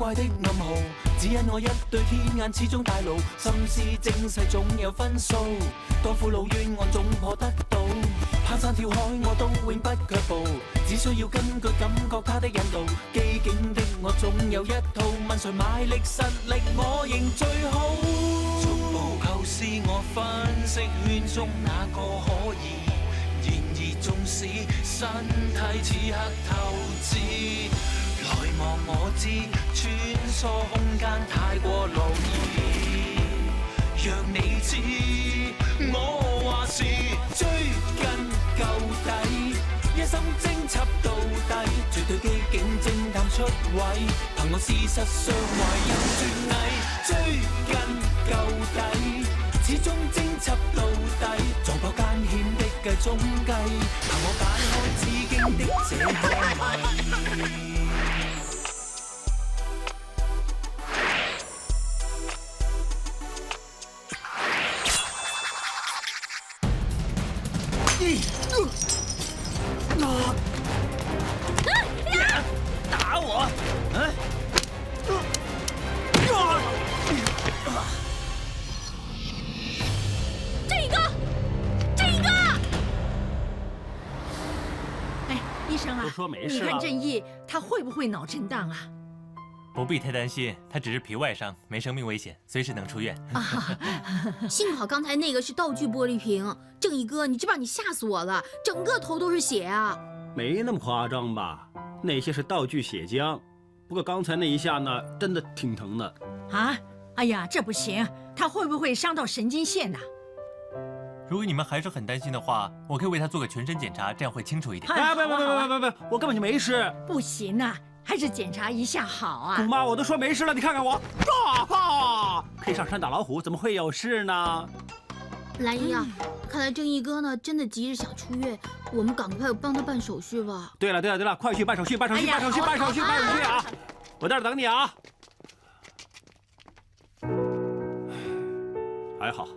怪的暗號，只因我一對天眼始終大路，心思精細總有分數，當苦惱冤案總破得到，攀山跳海我都永不卻步，只需要根據感覺他的引導，機警的我總有一套，問誰賣力實力我認最好，逐步構思我分析圈中哪個可以，然而縱使身體此刻透支，來望我知穿梭空間太過勞易，讓你知我話是追根究底，一心偵緝到底，絕對機警偵探出位，憑我事實上懷有絕藝，追根究底，始終偵緝到底，撞破艱險的計中計，憑我解開紫荊的這個謎。打我！正义哥，正义哥！哎，医生啊，都说没事了你看正义他会不会脑震荡啊？不必太担心，他只是皮外伤，没生命危险，随时能出院。幸好刚才那个是道具玻璃瓶，正义哥，你这把你吓死我了，整个头都是血啊！没那么夸张吧？那些是道具血浆，不过刚才那一下呢，真的挺疼的。啊，哎呀，这不行，他会不会伤到神经线呢？如果你们还是很担心的话，我可以为他做个全身检查，这样会清楚一点。哎，别，我根本就没事。不行啊，还是检查一下好啊。姑妈，我都说没事了，你看看我，可以上山打老虎，怎么会有事呢？兰姨啊，看来正义哥呢真的急着想出院，我们赶快帮他办手续吧。对了，快去办手续啊！我在这等你啊。还好，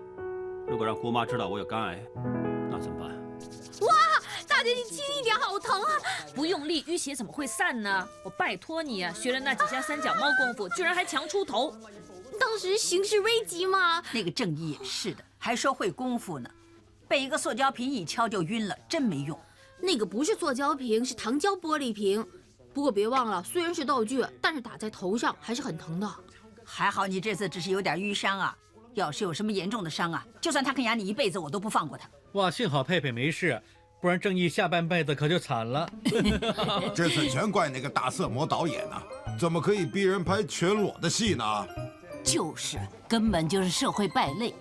如果让姑妈知道我有肝癌，那怎么办？哇，大姐你轻一点，好疼啊！不用力，淤血怎么会散呢？我拜托你啊，学了那几下三脚猫功夫，居然还强出头。当时形势危急嘛。那个正义也是的，还说会功夫呢，被一个塑胶瓶一敲就晕了，真没用。那个不是塑胶瓶，是糖胶玻璃瓶。不过别忘了，虽然是道具，但是打在头上还是很疼的。还好你这次只是有点淤伤啊，要是有什么严重的伤啊，就算他肯压你一辈子，我都不放过他。哇，幸好佩佩没事，不然正义下半辈子可就惨了。这次全怪那个大色魔导演啊，怎么可以逼人拍全裸的戏呢？就是，根本就是社会败类。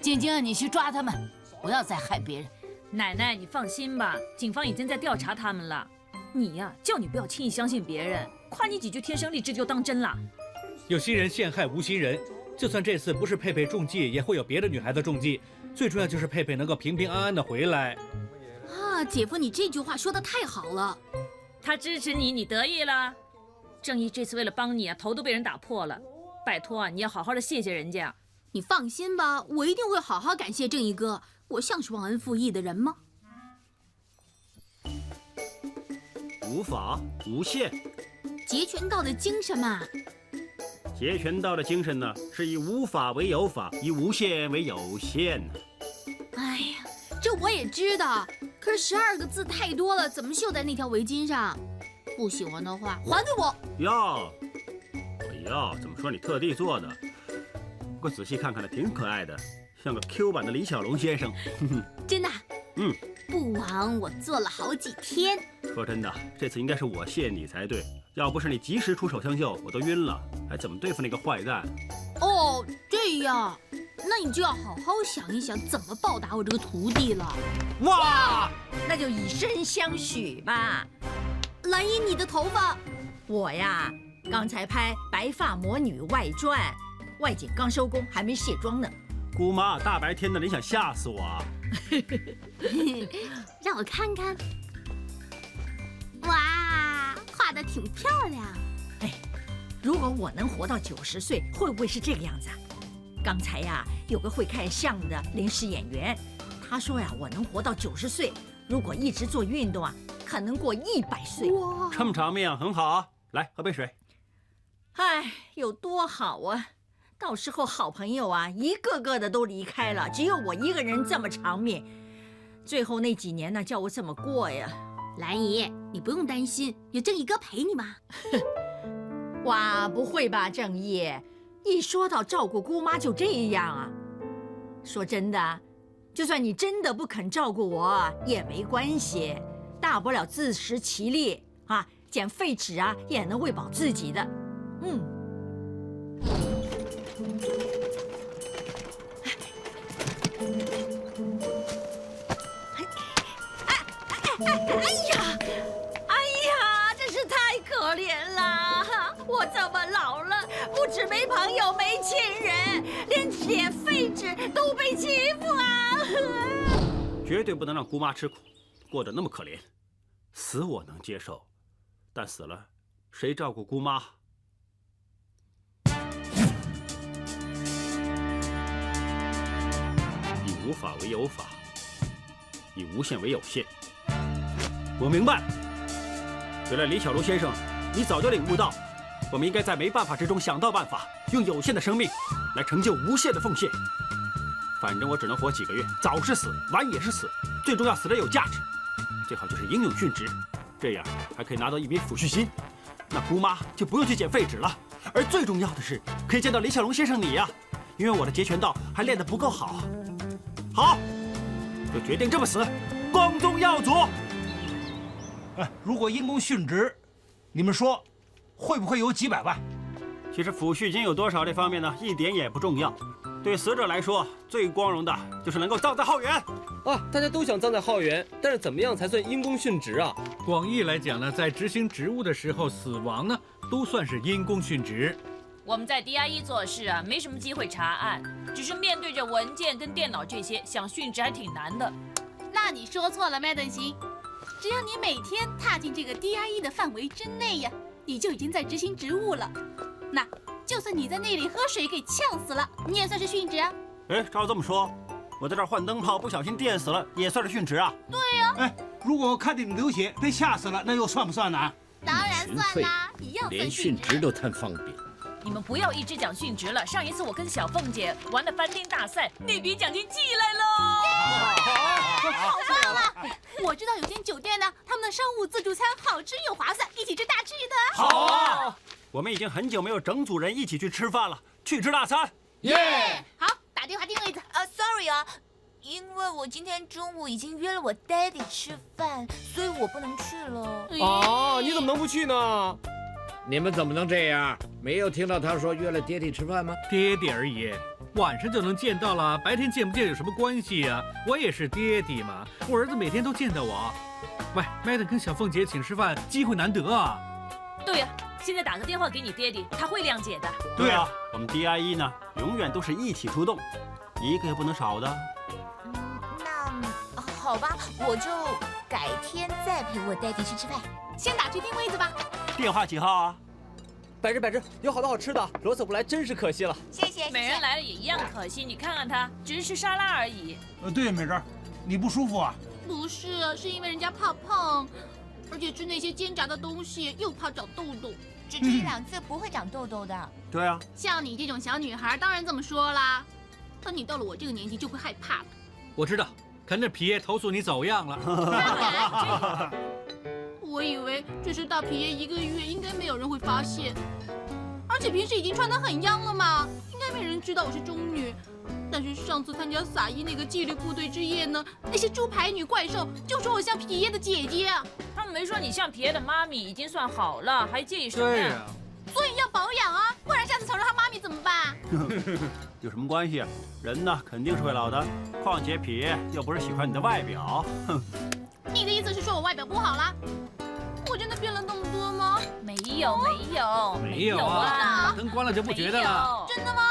晶晶，你去抓他们，不要再害别人。奶奶，你放心吧，警方已经在调查他们了。你呀，叫你不要轻易相信别人，夸你几句天生丽质就当真了。有心人陷害无心人，就算这次不是佩佩中计，也会有别的女孩子中计。最重要就是佩佩能够平平安安的回来。啊，姐夫，你这句话说的太好了。他支持你，你得意了。正义这次为了帮你啊，头都被人打破了。拜托啊，你要好好的谢谢人家。你放心吧，我一定会好好感谢正义哥。我像是忘恩负义的人吗？无法无限，截拳道的精神嘛。截拳道的精神呢，是以无法为有法，以无限为有限。哎呀，这我也知道，可是12个字太多了，怎么绣在那条围巾上？不喜欢的话，还给我。要，怎么说你特地做的？不过仔细看看呢，挺可爱的，像个 Q 版的李小龙先生。真的？嗯。不枉我做了好几天。说真的，这次应该是我谢你才对，要不是你及时出手相救，我都晕了，还怎么对付那个坏蛋？哦，这样，那你就要好好想一想怎么报答我这个徒弟了。哇，那就以身相许吧。兰姨，你的头发，我呀，刚才拍《白发魔女外传》，外景刚收工，还没卸妆呢。姑妈，大白天的，你想吓死我啊？让我看看。哇，画得挺漂亮。哎，如果我能活到90岁，会不会是这个样子啊？刚才呀，有个会看相的临时演员，他说呀，我能活到90岁，如果一直做运动啊，可能过100岁。哇，这么长命，很好啊！来，喝杯水。哎，有多好啊！到时候好朋友啊，一个个的都离开了，只有我一个人这么长命。最后那几年呢，叫我怎么过呀？兰姨，你不用担心，有正义哥陪你嘛。哇，不会吧，正义？一说到照顾姑妈就这样啊？说真的，就算你真的不肯照顾我也没关系，大不了自食其力啊，捡废纸啊也能喂饱自己的。哎呀，真是太可怜了！我这么老了，不止没朋友没亲人，连捡废纸都被欺负啊！绝对不能让姑妈吃苦，过得那么可怜。死我能接受，但死了，谁照顾姑妈？以无法为有法，以无限为有限。我明白，原来李小龙先生，你早就领悟到，我们应该在没办法之中想到办法，用有限的生命来成就无限的奉献。反正我只能活几个月，早是死，晚也是死，最重要死得有价值，最好就是英勇殉职，这样还可以拿到一笔抚恤金，那姑妈就不用去捡废纸了。而最重要的是，可以见到李小龙先生你呀，因为我的截拳道还练得不够好。好，就决定这么死，光宗耀祖。如果因公殉职，你们说会不会有几百万？其实抚恤金有多少这方面呢，一点也不重要。对死者来说，最光荣的就是能够葬在浩园。大家都想葬在浩园，但是怎么样才算因公殉职啊？广义来讲呢，在执行职务的时候死亡呢，都算是因公殉职。我们在 DIE 做事啊，没什么机会查案，只是面对着文件跟电脑这些，想殉职还挺难的。那你说错了，麦顿星。只要你每天踏进这个 DIE 的范围之内呀，你就已经在执行职务了。那就算你在那里喝水给呛死了，你也算是殉职啊。照这么说，我在这儿换灯泡不小心电死了，也算是殉职啊？对呀。如果看见你流血被吓死了，那又算不算呢？当然算啦，一样算连殉职都贪方便。你们不要一直讲殉职了。上一次我跟小凤姐玩的翻天大赛，那笔奖金寄来喽！好棒啊！我知道有间酒店呢，他们的商务自助餐好吃又划算，一起吃大吃的。好啊！我们已经很久没有整组人一起去吃饭了，去吃大餐。耶！好，打电话订位子。Sorry 啊，因为我今天中午已经约了我 Daddy 吃饭，所以我不能去了。你怎么能不去呢？你们怎么能这样？没有听到他说约了爹地吃饭吗？爹地而已，晚上就能见到了，白天见不见有什么关系呀？我也是爹地嘛，我儿子每天都见到我。喂，麦登跟小凤姐请吃饭，机会难得啊。对呀，现在打个电话给你爹地，他会谅解的。对啊，我们 DIE 呢，永远都是一起出动，一个也不能少的。那好吧，我就改天再陪我 Daddy 去吃饭。先打去定位子吧。电话几号啊？摆着，有好多好吃的。罗瑟不来真是可惜了。谢谢。美人来了也一样可惜，你看看他，只是吃沙拉而已。对，美人，你不舒服啊？不是，是因为人家怕胖，而且吃那些煎炸的东西又怕长痘痘。只吃1-2次不会长痘痘的。对啊，像你这种小女孩当然这么说啦。等你到了我这个年纪就会害怕的。我知道，肯定皮爷投诉你走样了。我以为这是大皮爷1个月，应该没有人会发现。而且平时已经穿得很央了嘛，应该没人知道我是中女。但是上次参加撒伊那个纪律部队之夜呢，那些猪排女怪兽就说我像皮爷的姐姐。他们没说你像皮爷的妈咪，已经算好了，还介意什么呀？所以要保养啊，不然下次瞅着他妈咪怎么办？有什么关系啊？人呢肯定是会老的，况且皮爷又不是喜欢你的外表。哼，你的意思是说我外表不好啦？我真的变了那么多吗？没有啊！灯关了就不觉得了。真的吗？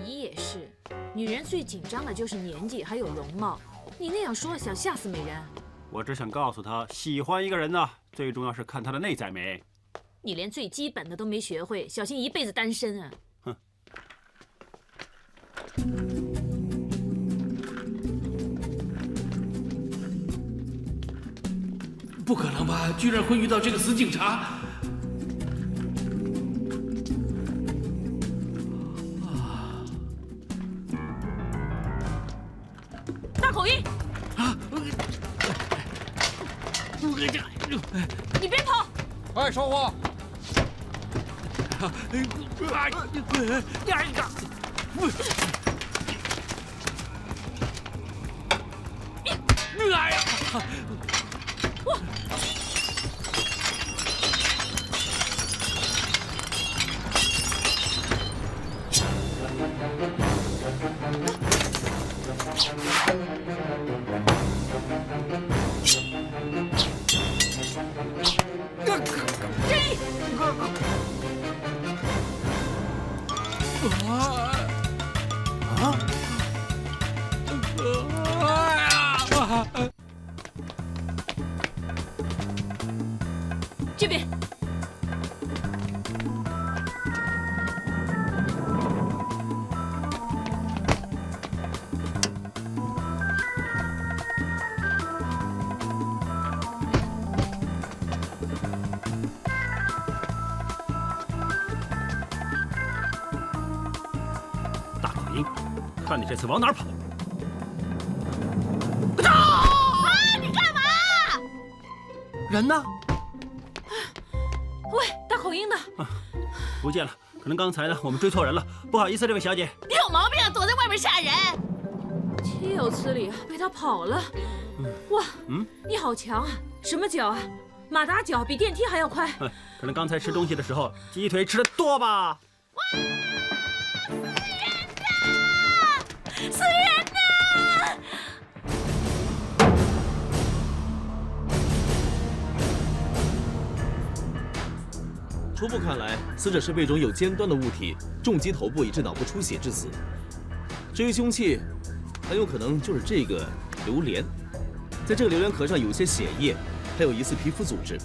你也是，女人最紧张的就是年纪还有容貌。你那样说想吓死美人。我只想告诉她，喜欢一个人呢，最重要是看她的内在美。你连最基本的都没学会，小心一辈子单身啊！哼。不可能吧！居然会遇到这个死警察！口音，你别跑！快收货！哎呀！这边。大口音，看你这次往哪儿跑！你干嘛？人呢？喂，大口音呢？不见了，可能刚才呢我们追错人了，不好意思，这位小姐。你有毛病啊！躲在外面吓人。岂有此理啊！被他跑了。哇，你好强啊！什么脚啊？马达脚比电梯还要快。可能刚才吃东西的时候鸡腿吃的多吧。死人呐！初步看来，死者是被一种有尖端的物体重击头部，以致脑部出血致死。至于凶器，很有可能就是这个榴莲。在这个榴莲壳上有些血液，还有疑似皮肤组织，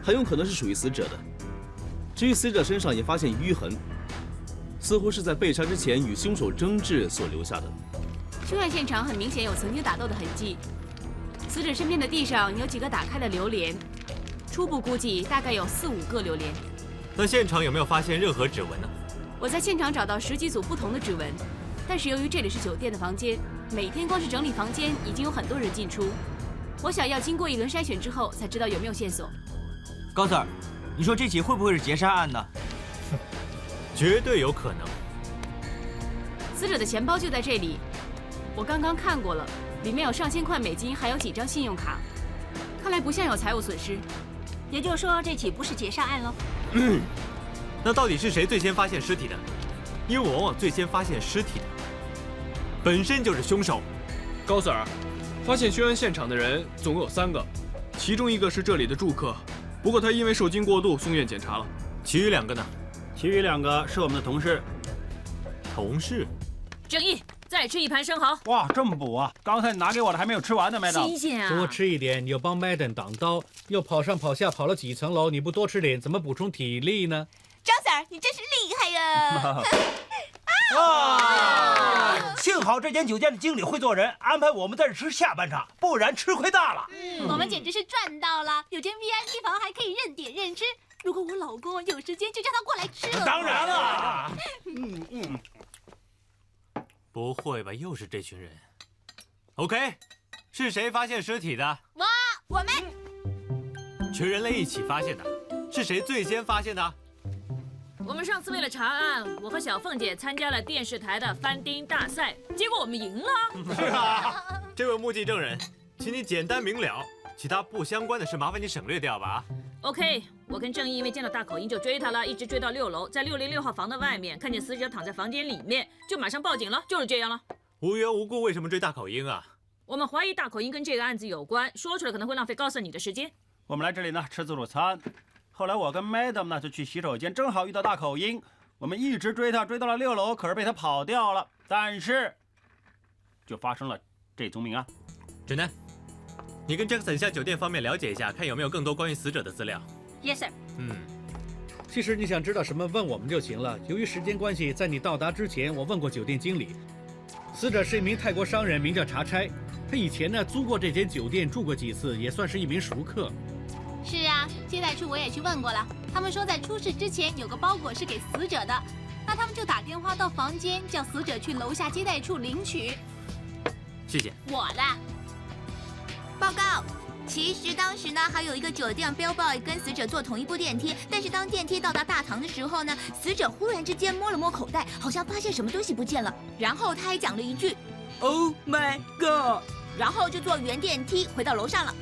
很有可能是属于死者的。至于死者身上也发现淤痕，似乎是在被杀之前与凶手争执所留下的。凶案现场很明显有曾经打斗的痕迹，死者身边的地上有几个打开的榴莲。初步估计大概有4、5个榴莲。那现场有没有发现任何指纹呢？我在现场找到10几组不同的指纹，但是由于这里是酒店的房间，每天光是整理房间已经有很多人进出，我想要经过一轮筛选之后才知道有没有线索。高 Sir， 你说这起会不会是劫杀案呢？绝对有可能。死者的钱包就在这里，我刚刚看过了，里面有上千块美金，还有几张信用卡，看来不像有财物损失。也就是说，这起不是劫杀案喽？那到底是谁最先发现尸体的？因为往往最先发现尸体的，本身就是凶手。高 Sir， 发现凶案现场的人总共有3个，其中1个是这里的住客，不过他因为受惊过度送院检查了。其余2个呢？其余2个是我们的同事。同事？正义，再吃1盘生蚝。哇，这么补啊！刚才拿给我的还没有吃完呢，Madam。新鲜啊！多吃一点，你又帮 Madam 挡刀，又跑上跑下跑了几层楼，你不多吃点，怎么补充体力呢？张 Sir， 你真是厉害呀！幸好这间酒店的经理会做人，安排我们在这吃下半场，不然吃亏大了。我们简直是赚到了，有间 VIP 房还可以任点任吃。如果我老公有时间，就叫他过来吃了。当然了。不会吧，又是这群人 ？OK， 是谁发现尸体的？我们全人类一起发现的，是谁最先发现的？我们上次为了查案，我和小凤姐参加了电视台的翻钉大赛，结果我们赢了。是啊，这位目击证人，请你简单明了，其他不相关的事麻烦你省略掉吧。OK， 我跟正义因为见到大口音就追他了，一直追到6楼，在606号房的外面看见死者躺在房间里面，就马上报警了，就是这样了。无缘无故为什么追大口音啊？我们怀疑大口音跟这个案子有关，说出来可能会浪费高 Sir 你的时间。我们来这里呢吃自助餐，后来我跟 Madam 呢就去洗手间，正好遇到大口音，我们一直追他，追到了6楼，可是被他跑掉了，但是就发生了这宗命案。指南，你跟 Jackson 向酒店方面了解一下，看有没有更多关于死者的资料。Yes sir。其实你想知道什么，问我们就行了。由于时间关系，在你到达之前，我问过酒店经理，死者是一名泰国商人，名叫查差。他以前呢租过这间酒店住过几次，也算是一名熟客。是啊，接待处我也去问过了，他们说在出事之前有个包裹是给死者的，那他们就打电话到房间叫死者去楼下接待处领取。谢谢。我的。报告，其实当时呢，还有一个酒店 bellboy 跟死者坐同一部电梯，但是当电梯到达大堂的时候呢，死者忽然之间摸了摸口袋，好像发现什么东西不见了，然后他还讲了一句 ：“Oh my god！” 然后就坐原电梯回到楼上了。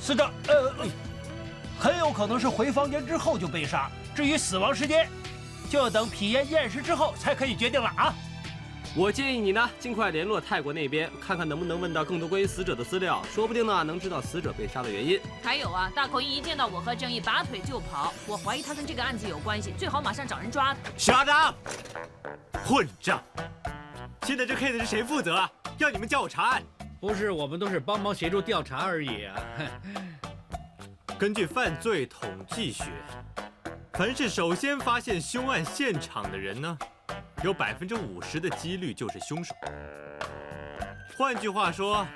死者很有可能是回房间之后就被杀。至于死亡时间，就等皮炎验尸之后才可以决定了啊。我建议你呢，尽快联络泰国那边，看看能不能问到更多关于死者的资料，说不定呢能知道死者被杀的原因。还有啊，大口音一见到我和正义，拔腿就跑，我怀疑他跟这个案子有关系，最好马上找人抓他。Shut up！ 混账！现在这 case 是谁负责啊？要你们叫我查案？不是，我们都是帮忙协助调查而已啊。根据犯罪统计学，凡是首先发现凶案现场的人呢，有50%的几率就是凶手。换句话说，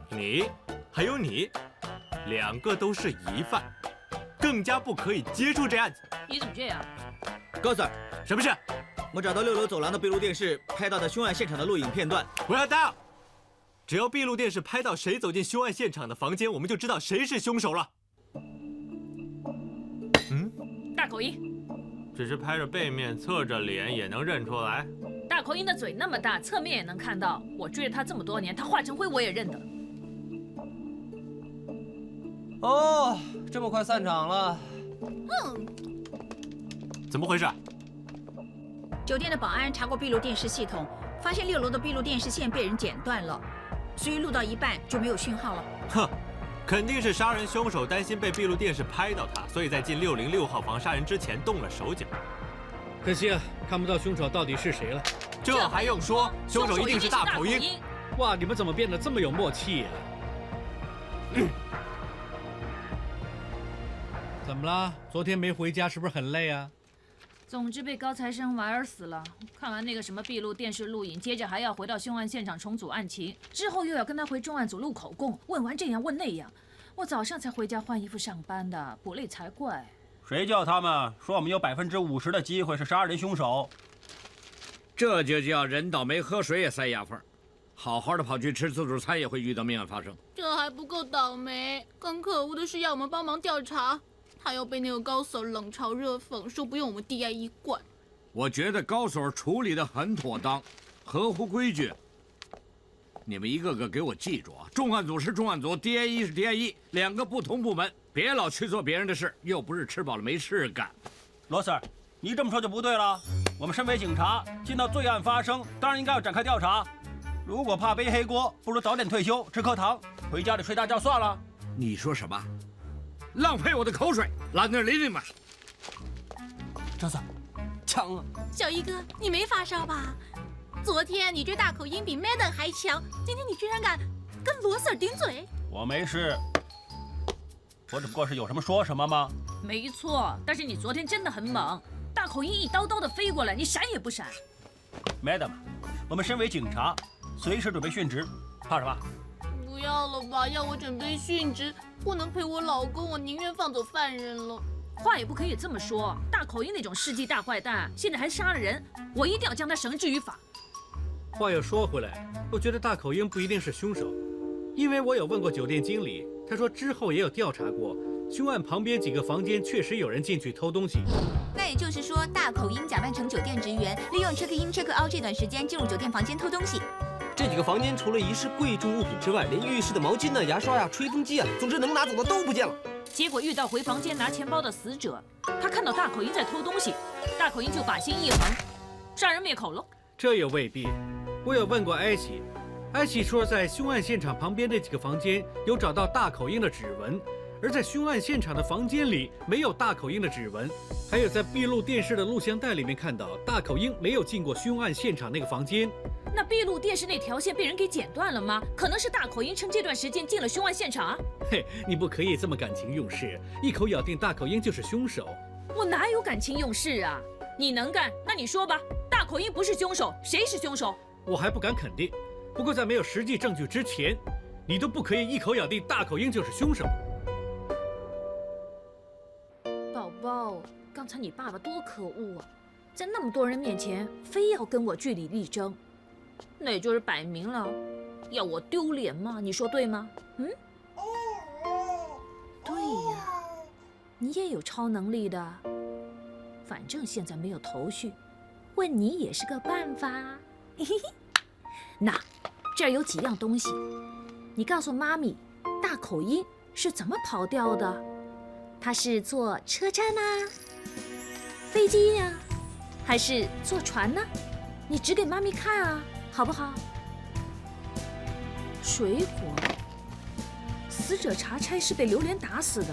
你还有你，两个都是疑犯，更加不可以接触这案子。你怎么这样？高 Sir， 什么事？我找到6楼走廊的闭路电视拍到的凶案现场的录影片段。不要动！只要闭路电视拍到谁走进凶案现场的房间，我们就知道谁是凶手了。大口音。只是拍着背面，侧着脸也能认出来。大口音的嘴那么大，侧面也能看到。我追了他这么多年，他化成灰我也认得。哦，这么快散场了？怎么回事？酒店的保安查过闭路电视系统，发现6楼的闭路电视线被人剪断了，所以录到一半就没有讯号了。哼，肯定是杀人凶手担心被闭路电视拍到他，所以在进606号房杀人之前动了手脚。可惜啊，看不到凶手到底是谁了。这还用说？凶手一定是大口音。哇，你们怎么变得这么有默契啊？怎么了？昨天没回家，是不是很累啊？总之被高材生玩死了。看完那个什么闭路电视录影，接着还要回到凶案现场重组案情，之后又要跟他回重案组录口供，问完这样问那样。我早上才回家换衣服上班的，不累才怪。谁叫他们说我们有50%的机会是杀人凶手？这就叫人倒霉喝水也塞牙缝，好好的跑去吃自助餐也会遇到命案发生。这还不够倒霉，更可恶的是要我们帮忙调查。他又被那个高 Sir 冷嘲热讽，说不用我们 DIE 管。我觉得高 Sir 处理得很妥当，合乎规矩。你们一个个给我记住啊！重案组是重案组 ，DIE 是 DIE， 两个不同部门，别老去做别人的事，又不是吃饱了没事干。罗 Sir， 你这么说就不对了。我们身为警察，见到罪案发生，当然应该要展开调查。如果怕背黑锅，不如早点退休，吃颗糖，回家里睡大觉算了。你说什么？浪费我的口水！拉那里吧。张 Sir， 枪啊！小一哥，你没发烧吧？昨天你追大口音比 Madam 还强，今天你居然敢跟罗 Sir 顶嘴？我没事，我只不过是有什么说什么吗？没错，但是你昨天真的很猛，大口音一刀刀的飞过来，你闪也不闪。Madam， 我们身为警察，随时准备殉职，怕什么？不要了吧，要我准备殉职，不能陪我老公，我宁愿放走犯人了。话也不可以这么说，大口音那种世纪大坏蛋，现在还杀了人，我一定要将他绳之于法。话又说回来，我觉得大口音不一定是凶手，因为我有问过酒店经理，他说之后也有调查过，凶案旁边几个房间确实有人进去偷东西。那也就是说，大口音假扮成酒店职员，利用 check in、check out 这段时间进入酒店房间偷东西。这几个房间除了遗失贵重物品之外，连浴室的毛巾呢、牙刷呀、吹风机啊，总之能拿走的都不见了。结果遇到回房间拿钱包的死者，他看到大口音在偷东西，大口音就把心一横，杀人灭口喽。这也未必，我有问过艾希，艾希说在凶案现场旁边那几个房间有找到大口音的指纹，而在凶案现场的房间里没有大口音的指纹，还有在闭路电视的录像带里面看到大口音没有进过凶案现场那个房间。那闭路电视那条线被人给剪断了吗？可能是大口音趁这段时间进了凶案现场啊！嘿，你不可以这么感情用事，一口咬定大口音就是凶手。我哪有感情用事啊？你能干，那你说吧，大口音不是凶手，谁是凶手？我还不敢肯定，不过在没有实际证据之前，你都不可以一口咬定大口音就是凶手。宝宝，刚才你爸爸多可恶啊，在那么多人面前非要跟我据理力争。那也就是摆明了要我丢脸嘛，你说对吗？嗯，对呀，你也有超能力的，反正现在没有头绪，问你也是个办法。嘿嘿嘿，那这儿有几样东西，你告诉妈咪，大口音是怎么跑掉的？它是坐车站啊，飞机呀，还是坐船呢？你指给妈咪看啊，好不好？水果，死者查差是被榴莲打死的，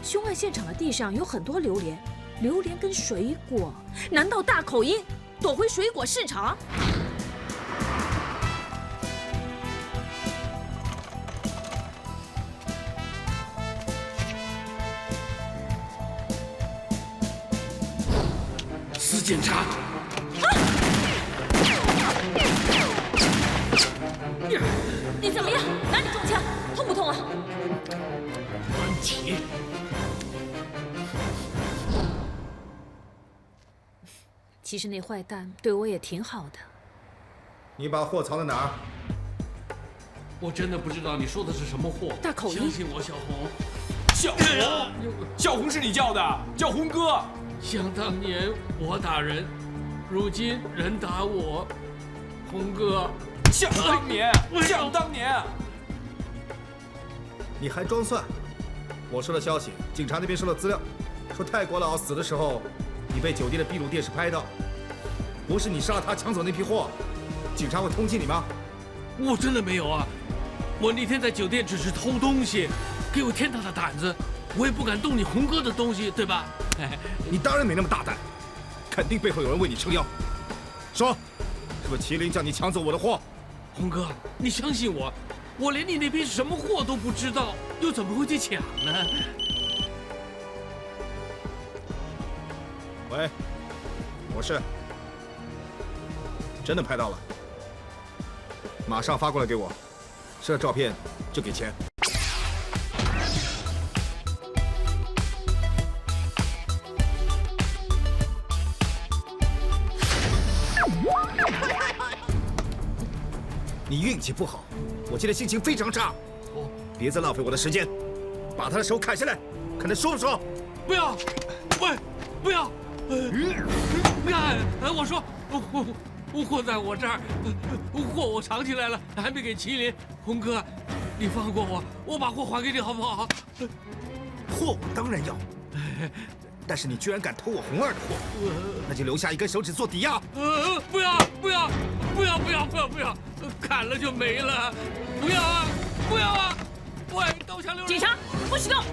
凶案现场的地上有很多榴莲，榴莲跟水果，难道大口音躲回水果市场？司警察。你怎么样？哪里中枪？痛不痛啊？关起。其实那坏蛋对我也挺好的。你把货藏在哪儿？我真的不知道你说的是什么货。大口音。相信我，小红。小红，小红是你叫的，叫红哥。想当年我打人，如今人打我，红哥。想当年，想当年。你还装蒜？我收到消息，警察那边收到资料，说泰国佬死的时候，你被酒店的闭路电视拍到。不是你杀了他抢走那批货，警察会通缉你吗？我真的没有啊！我那天在酒店只是偷东西，给我天大的胆子，我也不敢动你红哥的东西，对吧？你当然没那么大胆，肯定背后有人为你撑腰。说，是不是麒麟叫你抢走我的货？红哥，你相信我，我连你那批什么货都不知道，又怎么会去抢呢？喂，我是。真的拍到了，马上发过来给我，是照片就给钱。你运气不好，我今天心情非常差。别再浪费我的时间，把他的手砍下来，看他说不说。不要，喂，不要，我说，货在我这儿，货我藏起来了，还没给麒麟。红哥，你放过我，我把货还给你好不好？货我当然要，但是你居然敢偷我红儿的货，那就留下一根手指做抵押。不要，砍了就没了，不要啊，不要啊！喂，刀下留人！警察，不许动！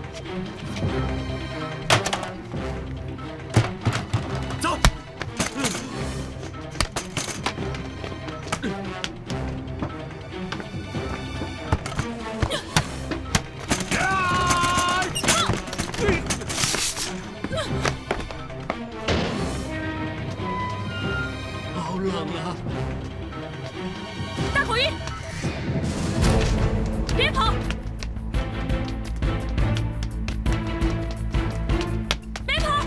走。好冷啊！大口音，别跑！别跑！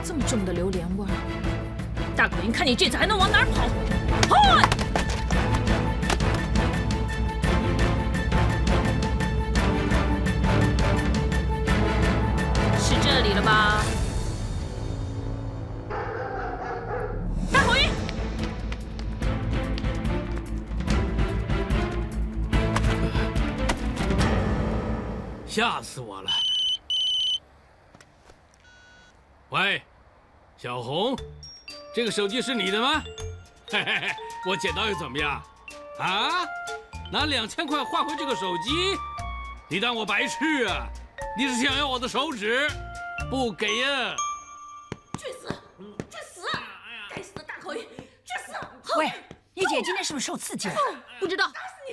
这么重的榴莲味儿，大口音，看你这次还能往哪儿跑！嗨！是这里了吧？大口音！吓死我了！喂，小红，这个手机是你的吗？嘿嘿嘿，我捡到又怎么样？啊？拿2000块换回这个手机？你当我白痴啊？你是想要我的手指？不给呀！去死！去死！该死的大口音！去死！喂，你姐今天是不是受刺激了？不知道，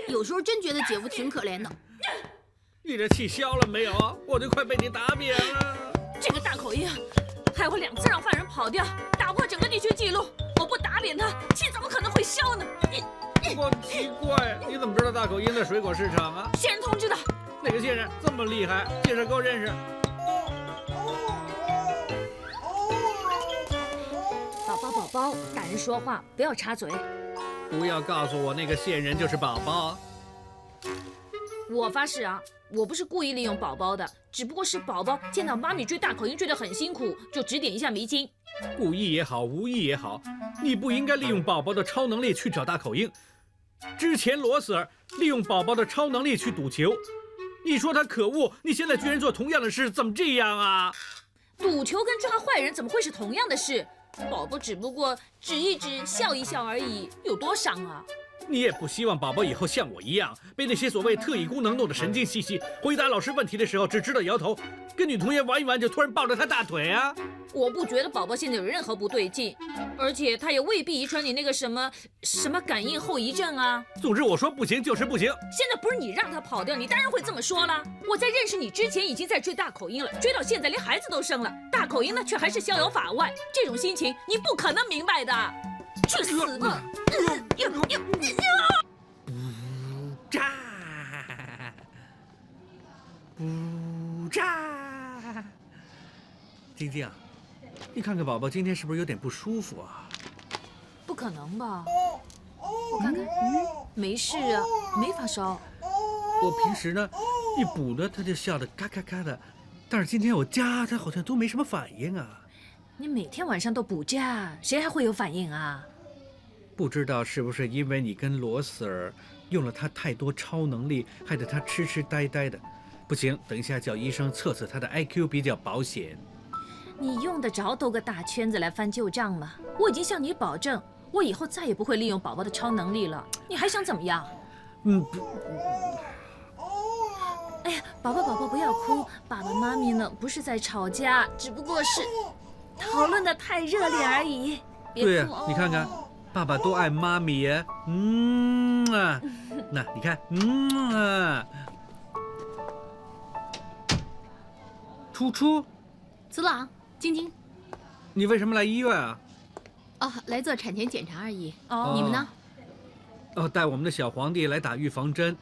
有时候真觉得姐夫挺可怜的。你这气消了没有？我都快被你打扁了。这个大口音，害我2次让犯人跑掉，打破整个地区纪录。我不打扁他，气怎么可能会消呢？我奇怪，你怎么知道大口音的水果市场啊？线人通知的。哪个线人这么厉害？介绍给我认识。宝宝，大人说话不要插嘴。不要告诉我那个线人就是宝宝。我发誓啊，我不是故意利用宝宝的，只不过是宝宝见到妈咪追大口音追得很辛苦，就指点一下迷津。故意也好，无意也好，你不应该利用宝宝的超能力去找大口音。之前罗斯尔利用宝宝的超能力去赌球，你说他可恶，你现在居然做同样的事，怎么这样啊？赌球跟抓坏人怎么会是同样的事？宝宝只不过指一指、笑一笑而已，有多伤啊？你也不希望宝宝以后像我一样，被那些所谓特异功能弄得神经兮兮，回答老师问题的时候只知道摇头，跟女同学玩一玩就突然抱着她大腿啊！我不觉得宝宝现在有任何不对劲，而且他也未必遗传你那个什么感应后遗症啊。总之我说不行就是不行。现在不是你让他跑掉，你当然会这么说了。我在认识你之前已经在追大口音了，追到现在连孩子都生了，大口音呢却还是逍遥法外，这种心情你不可能明白的。去死吧！炸！不炸！晶晶，你看看宝宝今天是不是有点不舒服啊？不可能吧？我看看，没事啊，没发烧。我平时呢，一补呢他就笑得嘎嘎嘎的，但是今天我夹他好像都没什么反应啊。你每天晚上都补假，谁还会有反应啊？不知道是不是因为你跟罗斯尔用了他太多超能力，害得他痴痴呆呆的。不行，等一下叫医生测测他的 IQ 比较保险。你用得着兜个大圈子来翻旧账吗？我已经向你保证，我以后再也不会利用宝宝的超能力了。你还想怎么样？哎呀，宝宝不要哭，爸爸妈咪呢不是在吵架，只不过是讨论的太热烈而已。对呀，你看看，爸爸多爱妈咪呀，那你看，初初，子朗，晶晶，你为什么来医院啊？哦，来做产前检查而已。哦，你们呢？哦，带我们的小皇帝来打预防针。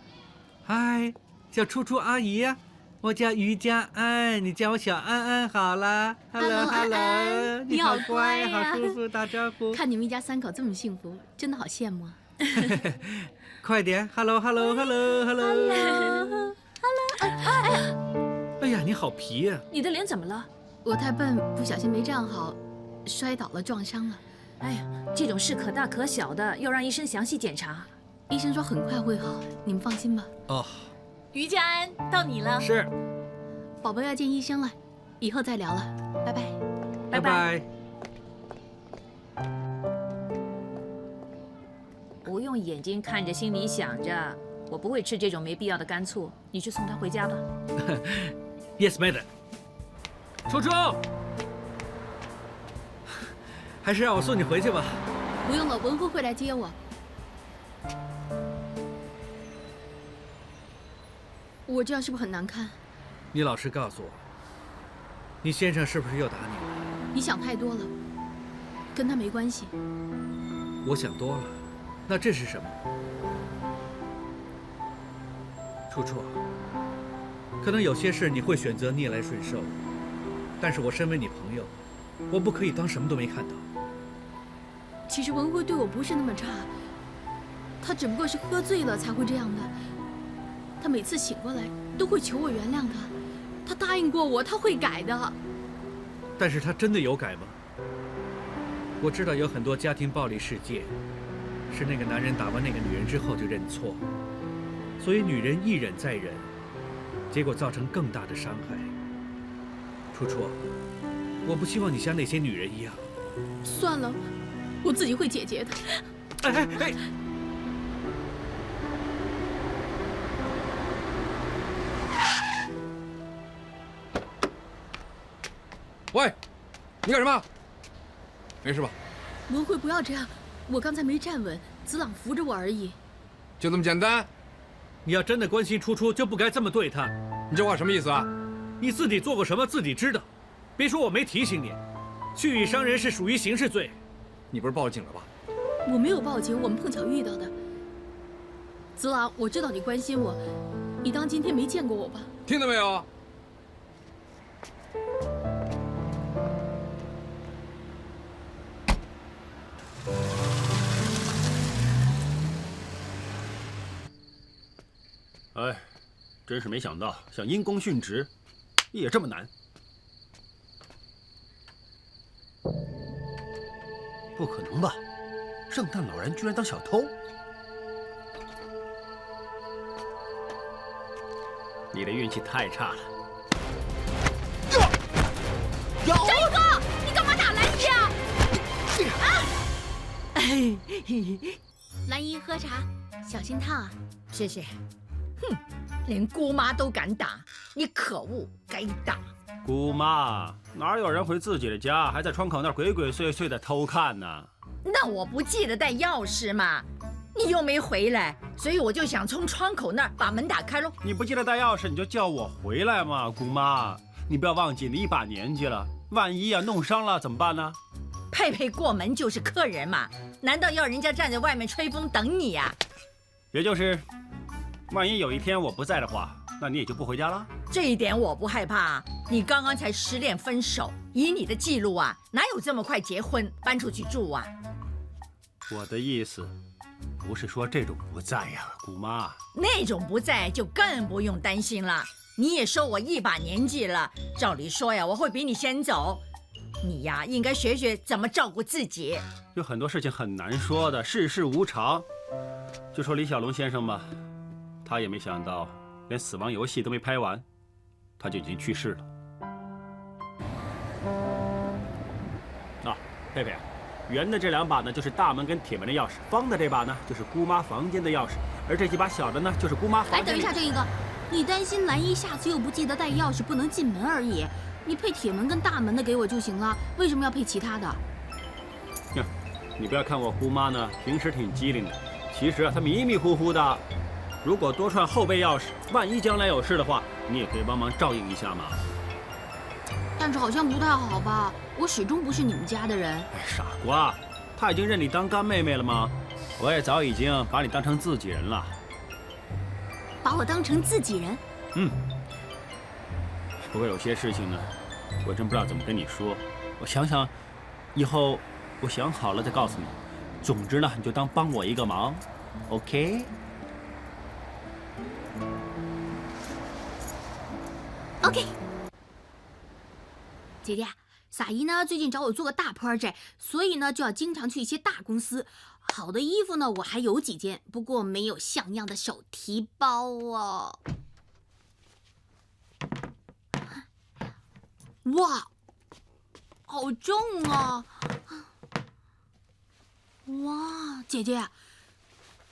嗨，叫初初阿姨呀，我叫于佳安，你叫我小安安好啦。Hello， 你好乖呀，好舒服，打招呼。看你们一家3口这么幸福，真的好羡慕啊。快点 ，Hello。哎呀，你好皮呀！你的脸怎么了？我太笨，不小心没站好，摔倒了，撞伤了。哎呀，这种事可大可小的，要让医生详细检查。医生说很快会好，你们放心吧。哦，于家安，到你了。是。宝宝要见医生了，以后再聊了，拜拜。拜拜。不用眼睛看着，心里想着，我不会吃这种没必要的干醋。你去送他回家吧。Yes, madam。初初，还是让我送你回去吧。不用了，文辉会来接我。我这样是不是很难看？你老实告诉我，你先生是不是又打你了？你想太多了，跟他没关系。我想多了，那这是什么？初初，可能有些事你会选择逆来顺受，但是我身为你朋友，我不可以当什么都没看到。其实文辉对我不是那么差，他只不过是喝醉了才会这样的。他每次醒过来都会求我原谅他，他答应过我他会改的。但是他真的有改吗？我知道有很多家庭暴力事件，是那个男人打完那个女人之后就认错，所以女人一忍再忍，结果造成更大的伤害。初初，我不希望你像那些女人一样。算了，我自己会解决的。哎！喂，你干什么？没事吧？文辉，不要这样，我刚才没站稳，子朗扶着我而已。就这么简单？你要真的关心初初，就不该这么对他。你这话什么意思啊？你自己做过什么自己知道，别说我没提醒你。蓄意伤人是属于刑事罪。你不是报警了吧？我没有报警，我们碰巧遇到的。子朗，我知道你关心我，你当今天没见过我吧？听到没有？哎，真是没想到，想因公殉职，也这么难。不可能吧？圣诞老人居然当小偷？你的运气太差了。张一哥，你干嘛打兰姨啊？兰姨喝茶，小心烫啊！谢谢。哼，连姑妈都敢打，你可恶，该打！姑妈，哪有人回自己的家，还在窗口那儿鬼鬼祟祟的偷看呢？那我不记得带钥匙嘛，你又没回来，所以我就想从窗口那儿把门打开喽。你不记得带钥匙，你就叫我回来嘛，姑妈。你不要忘记，你一把年纪了，万一啊弄伤了怎么办呢？佩佩过门就是客人嘛，难道要人家站在外面吹风等你呀？也就是，万一有一天我不在的话，那你也就不回家了。这一点我不害怕。你刚刚才失恋分手，以你的记录啊，哪有这么快结婚搬出去住啊？我的意思，不是说这种不在呀，姑妈。那种不在就更不用担心了。你也说我一把年纪了，照理说呀，我会比你先走。你呀，应该学学怎么照顾自己。有很多事情很难说的，世事无常。就说李小龙先生吧，他也没想到，连死亡游戏都没拍完，他就已经去世了。啊，佩佩，圆的这两把呢，就是大门跟铁门的钥匙；方的这把呢，就是姑妈房间的钥匙；而这几把小的呢，就是姑妈房间。哎，等一下，这一个，你担心兰姨下次又不记得带钥匙不能进门而已，你配铁门跟大门的给我就行了，为什么要配其他的？你不要看我姑妈呢，平时挺机灵的，其实啊，她迷迷糊糊的。如果多串后备钥匙，万一将来有事的话，你也可以帮忙照应一下嘛。但是好像不太好吧？我始终不是你们家的人。哎，傻瓜，她已经认你当干妹妹了吗？我也早已经把你当成自己人了。把我当成自己人？嗯。不过有些事情呢，我真不知道怎么跟你说。我想想，以后我想好了再告诉你。总之呢，你就当帮我一个忙 ，OK？ OK， 姐姐，撒姨呢最近找我做个大 project， 所以呢就要经常去一些大公司。好的衣服呢我还有几件，不过没有像样的手提包哦。哇，好重啊！哇，姐姐，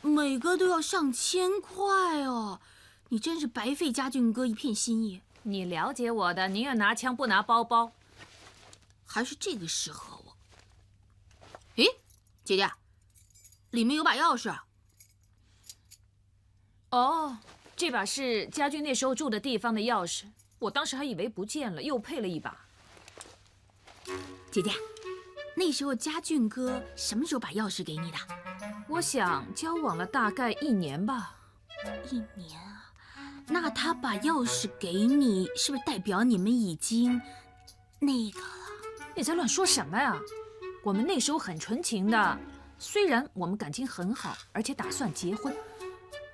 每个都要上千块哦，你真是白费家俊哥一片心意。你了解我的，宁愿拿枪不拿包包。还是这个适合我。诶，姐姐，里面有把钥匙。哦，这把是家俊那时候住的地方的钥匙，我当时还以为不见了，又配了一把。姐姐，那时候家俊哥什么时候把钥匙给你的？我想交往了大概1年吧。1年啊？那他把钥匙给你，是不是代表你们已经那个了？你在乱说什么呀？我们那时候很纯情的，虽然我们感情很好，而且打算结婚。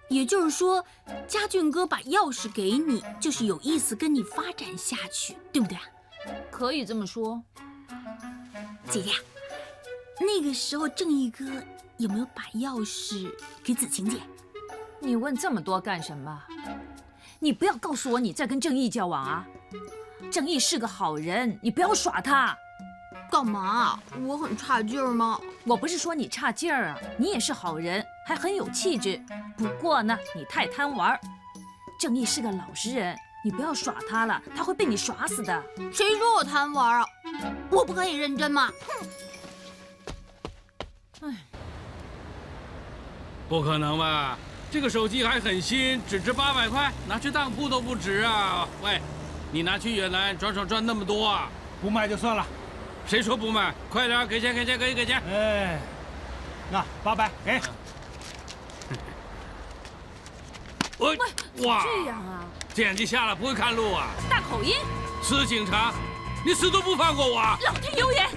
也就是说，家俊哥把钥匙给你，就是有意思跟你发展下去，对不对啊？可以这么说。姐姐，那个时候正义哥有没有把钥匙给子晴姐？你问这么多干什么？你不要告诉我你在跟正义交往啊！正义是个好人，你不要耍他。干嘛？我很差劲儿吗？我不是说你差劲儿啊，你也是好人，还很有气质。不过呢，你太贪玩。正义是个老实人，你不要耍他了，他会被你耍死的。谁说我贪玩啊？我不可以认真吗？不可能吧？这个手机还很新，只值800块，拿去当铺都不值啊！喂，你拿去越南转那么多啊？不卖就算了。谁说不卖？快点，给钱！哎，那800给。喂，哇，这样啊？这眼睛瞎了，不会看路啊？大口音。死警察，你死都不放过我！老天有眼！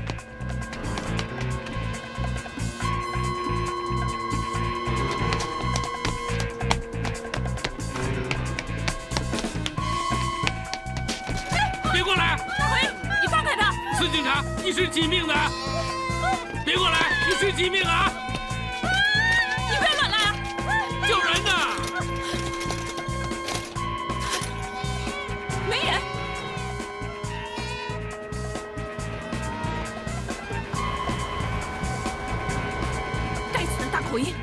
别过来！大口音，你放开他！死警察，一时几命的！别过来，一时几命啊！你不要乱来啊！救人呐！没人。该死的大口音！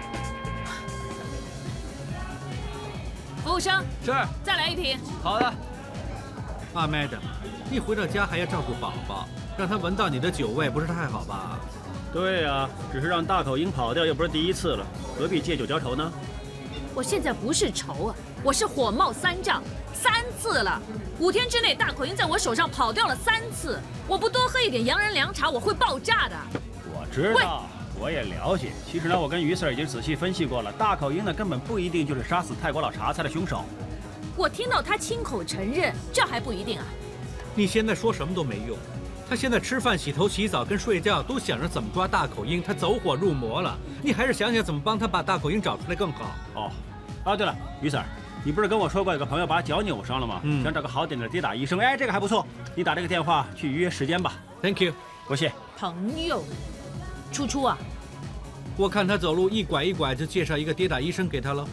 服务生，是，再来一瓶。好的。阿madam，一回到家还要照顾宝宝，让他闻到你的酒味，不是太好吧？对呀，只是让大口鹰跑掉又不是第一次了，何必借酒浇愁呢？我现在不是愁啊，我是火冒三丈，3次了。5天之内，大口鹰在我手上跑掉了3次。我不多喝一点洋人凉茶，我会爆炸的。我知道，我也了解。其实呢，我跟于 Sir 已经仔细分析过了，大口鹰呢根本不一定就是杀死泰国老茶菜的凶手。我听到他亲口承认，这还不一定啊。你现在说什么都没用。他现在吃饭、洗头、洗澡跟睡觉都想着怎么抓大口鹰，他走火入魔了。你还是想想怎么帮他把大口鹰找出来更好。哦，啊对了，于 Sir， 你不是跟我说过有个朋友把脚扭伤了吗？想找个好点的跌打医生。哎，这个还不错，你打这个电话去预约时间吧。Thank you， 不谢。朋友，初啊，我看他走路一拐一拐，就介绍一个跌打医生给他了。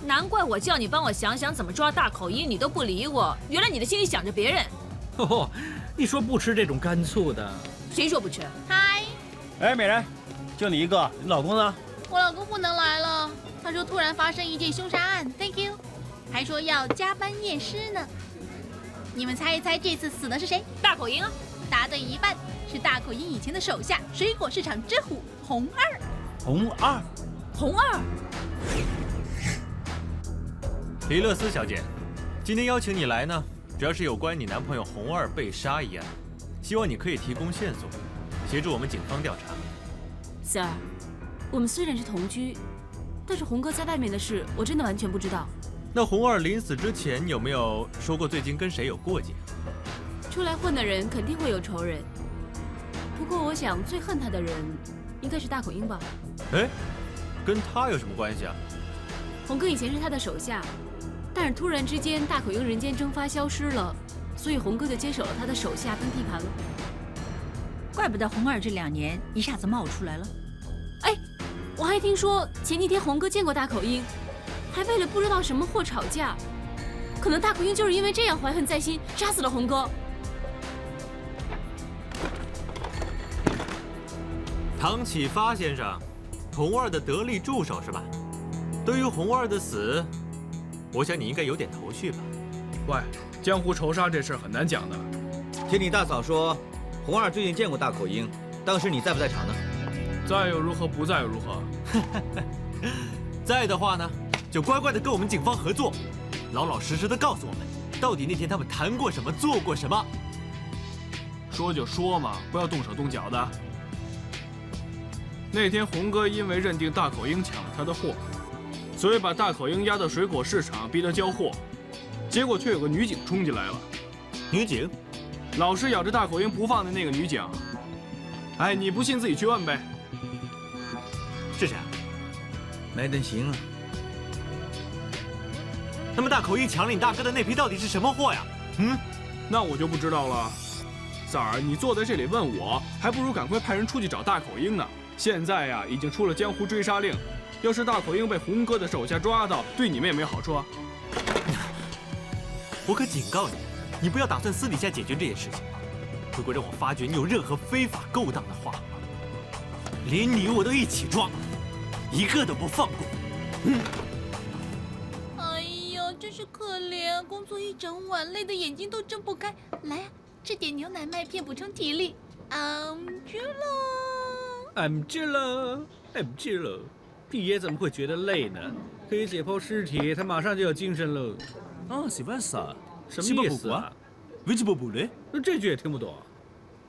难怪我叫你帮我想想怎么抓大口鹰，你都不理我。原来你的心里想着别人。哦，你说不吃这种干醋的？谁说不吃？嗨，哎，美人，就你一个，你老公呢？我老公不能来了，他说突然发生一件凶杀案 ，Thank you， 还说要加班验尸呢。你们猜一猜这次死的是谁？大口鹰啊！答对一半，是大口鹰以前的手下，水果市场之虎红二。红二，红二。李乐丝小姐，今天邀请你来呢，主要是有关你男朋友红二被杀一案，希望你可以提供线索，协助我们警方调查。Sir， 我们虽然是同居，但是红哥在外面的事，我真的完全不知道。那红二临死之前有没有说过最近跟谁有过节？出来混的人肯定会有仇人，不过我想最恨他的人应该是大口鹰吧。哎，跟他有什么关系啊？红哥以前是他的手下。但是突然之间，大口鹰人间蒸发消失了，所以红哥就接手了他的手下跟地盘了。怪不得红二这2年一下子冒出来了。哎，我还听说前几天红哥见过大口鹰，还为了不知道什么货吵架。可能大口鹰就是因为这样怀恨在心，杀死了红哥。唐启发先生，红二的得力助手是吧？对于红二的死，我想你应该有点头绪吧？喂，江湖仇杀这事很难讲的。听你大嫂说，红二最近见过大口鹰，当时你在不在场呢？在又如何，不在又如何？在的话呢，就乖乖的跟我们警方合作，老老实实的告诉我们，到底那天他们谈过什么，做过什么。说就说嘛，不要动手动脚的。那天红哥因为认定大口鹰抢了他的货，所以把大口鹰押到水果市场逼他交货，结果却有个女警冲进来了。女警？老是咬着大口鹰不放的那个女警。哎，你不信自己去问呗。是谁？没得行啊。那么大口鹰抢了你大哥的那批到底是什么货呀？那我就不知道了。三儿，你坐在这里问我，还不如赶快派人出去找大口鹰呢。现在呀，已经出了江湖追杀令，要是大口鹰被红哥的手下抓到，对你们也没好处啊。我可警告你，你不要打算私底下解决这件事情。如果让我发觉你有任何非法勾当的话，连你我都一起抓，一个都不放过。哎呦，真是可怜，工作一整晚，累得眼睛都睁不开。来啊，吃点牛奶麦片补充体力。去喽。I'm 去了，I'm 去了。屁爷怎么会觉得累呢？可以解剖尸体，他马上就有精神了。啊，是为啥？什么意思啊？为什么不嘞？这句也听不懂。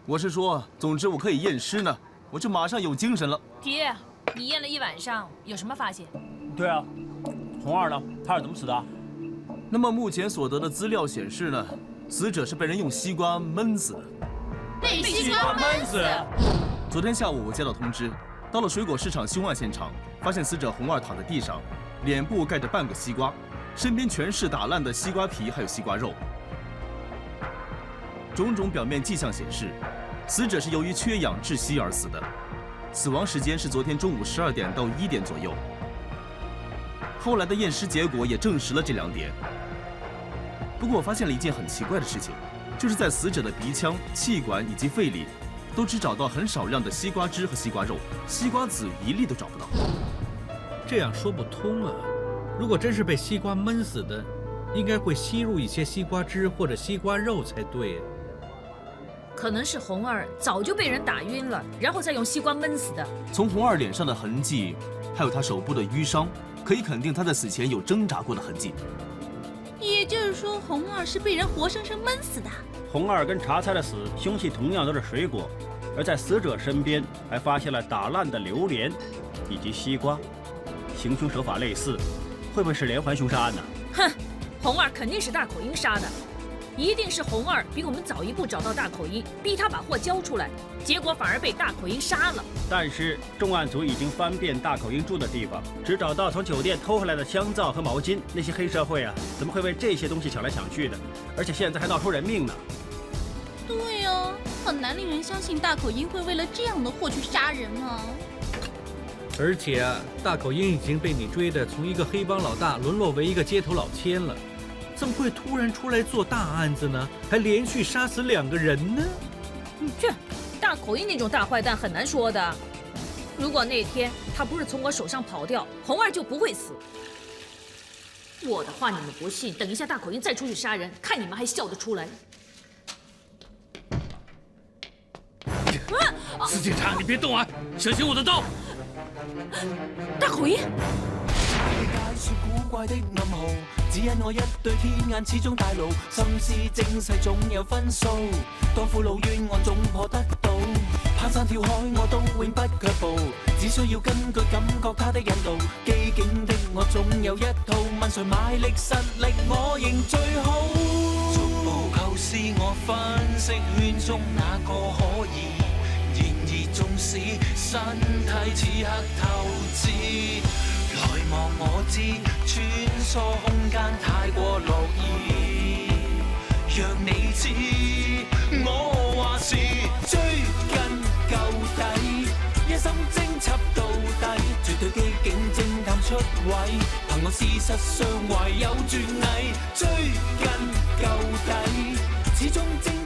我是说，总之我可以验尸呢，我就马上有精神了。爹，你验了一晚上，有什么发现？对啊，红二呢？他是怎么死的？那么目前所得的资料显示呢，死者是被人用西瓜闷死的。被西瓜闷死。昨天下午我接到通知，到了水果市场凶案现场，发现死者红二躺在地上，脸部盖着半个西瓜，身边全是打烂的西瓜皮还有西瓜肉。种种表面迹象显示，死者是由于缺氧窒息而死的，死亡时间是昨天中午12点到1点左右。后来的验尸结果也证实了这2点。不过我发现了一件很奇怪的事情，就是在死者的鼻腔、气管以及肺里，都只找到很少量的西瓜汁和西瓜肉，西瓜籽一粒都找不到。这样说不通啊！如果真是被西瓜闷死的，应该会吸入一些西瓜汁或者西瓜肉才对。可能是红二早就被人打晕了，然后再用西瓜闷死的。从红二脸上的痕迹，还有他手部的淤伤，可以肯定他在死前有挣扎过的痕迹。也就是说，红二是被人活生生闷死的。红二跟茶菜的死凶器同样都是水果，而在死者身边还发现了打烂的榴莲以及西瓜，行凶手法类似，会不会是连环凶杀案呢？哼，红二肯定是大口鹰杀的，一定是红二比我们早一步找到大口鹰，逼他把货交出来，结果反而被大口鹰杀了。但是重案组已经翻遍大口鹰住的地方，只找到从酒店偷回来的香皂和毛巾。那些黑社会啊，怎么会为这些东西抢来抢去的？而且现在还闹出人命呢。对啊，很难令人相信大口鹰会为了这样的货去杀人啊。而且啊，大口鹰已经被你追的从一个黑帮老大沦落为一个街头老千了，怎么会突然出来做大案子呢？还连续杀死2个人呢？这大口鹰那种大坏蛋很难说的。如果那天他不是从我手上跑掉，红二就不会死。我的话你们不信，等一下大口鹰再出去杀人，看你们还笑得出来。死警察，你别动啊，小心我的刀！大口鹰。解說古怪的暗號，只因我一對天眼始終大路，心思精細總有分數，當父老冤案總破得到，攀山跳海我都永不卻步，只需要根據感覺他的引導，機警的我總有一套，問誰買力實力我認最好，逐步構思我分析圈中哪個可以，然而縱使身體此刻透支。來望我知，穿梭空間太過樂意，讓你知我話是追根究底，一心偵緝到底，絕對機警偵探出位，憑我事實上懷有絕藝，追根究底，始終偵。